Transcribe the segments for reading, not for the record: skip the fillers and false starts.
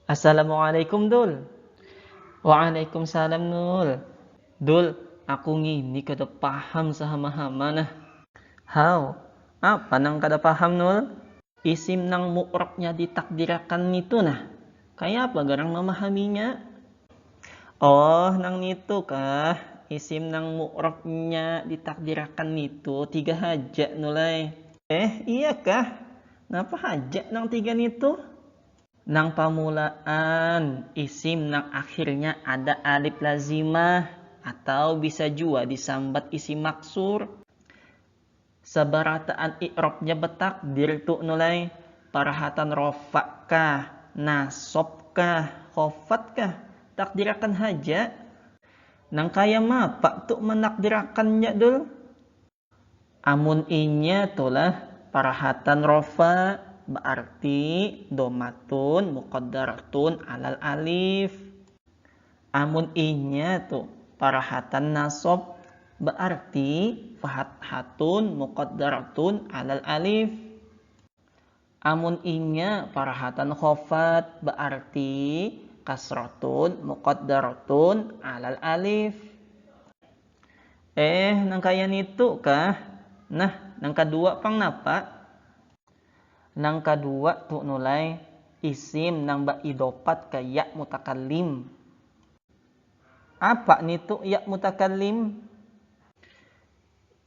Assalamualaikum Dul. Waalaikumsalam Nul. Dul, aku ngini kada paham sahama-hama nah. How? Apa nang kada paham Nul? Isim nang mu'rabnya ditakdirakan itu nah. Kayak apa garang memahaminya? Oh, nang itu kah? Isim nang mu'rabnya ditakdirakan itu tiga haja nulai. Iya kah? Napa haja nang tiga itu? Nang pamulaan isim nang akhirnya ada alif lazimah atau bisa juga disambat isim maksur. Sabarataan i'rabnya betakdir tu nulai parahatan rofa kah, nasob kah, khofat kah, takdirakan haja. Nang kaya mapa tu menakdirakannya dul. Amun inya tulah parahatan rofa berarti domatun muqaddaratun alal alif. Amun inya tuh parahatan nasob berarti fathatun muqaddaratun alal alif. Amun inya parahatan khofat berarti kasratun muqaddaratun alal alif. Nang kaya itu kah? Nah, nang kedua pang napa? Nang kedua tu nulai isim nang ba idopat ka ya mutakallim. Apa nitu ya mutakallim?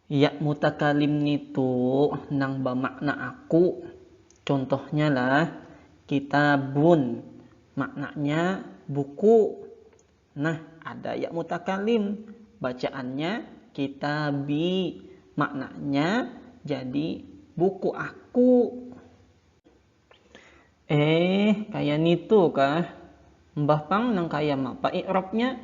Ya mutakallim nitu nang ba makna aku. Contohnya lah kitabun. Maknanya buku. Nah, ada ya mutakallim. Bacaannya kitabi. Maknanya jadi buku aku. Kayak nitu kah? Mbah pang nang kaya mapa i'rabnya?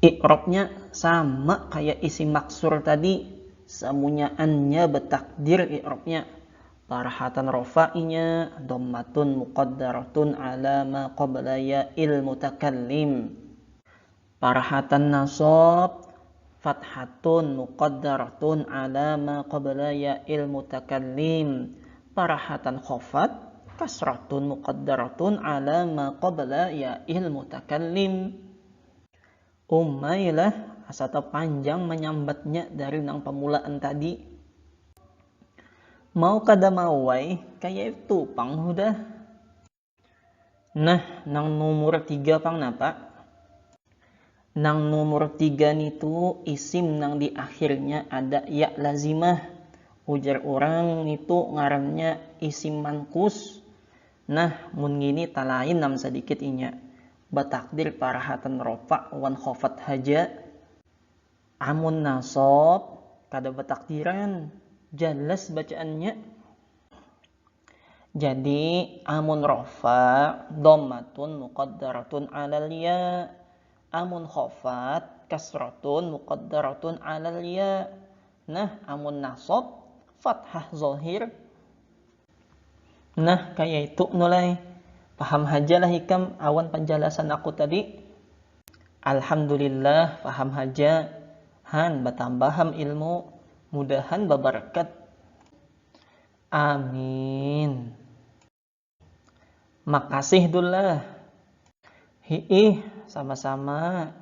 I'rabnya sama kayak isim maksur tadi. Semunyaannya betakdir i'rabnya. Parahatan rofa'inya dhammatun muqaddaratun ala ma qabla ya'il mutakallim. Parahatan nasob fathatun muqaddaratun ala ma qabla ya'il mutakallim. Parahatan khofat kasratun muqaddaratun ala ma qabla ya'il mutakallim. Umailah asata panjang menyambatnya dari nang pemulaan tadi. Mau kada mawai kayak itu pang hudah. Nah, nang nomor 3 pang napa? Nang nomor 3 nitu isim nang di akhirnya ada ya lazimah. Ujar orang nitu ngarannya isim mankus. Nah, mun gini talain nam sedikit inya. Batakdir parahatan rofa wan khofat haja. Amun nasob kada batakdiran. Jelas bacaannya. Jadi amun rofa dhammatun muqaddaratun alal ya. Amun khofat kasratun muqaddaratun alal ya. Nah, amun nasob fathah zahir. Nah, kayak itu nulai. Paham haja lah hikam awan penjelasan aku tadi. Alhamdulillah paham haja. Han batambaham ilmu. Mudahan babarakat. Amin. Makasih dullah. Hiih, sama-sama.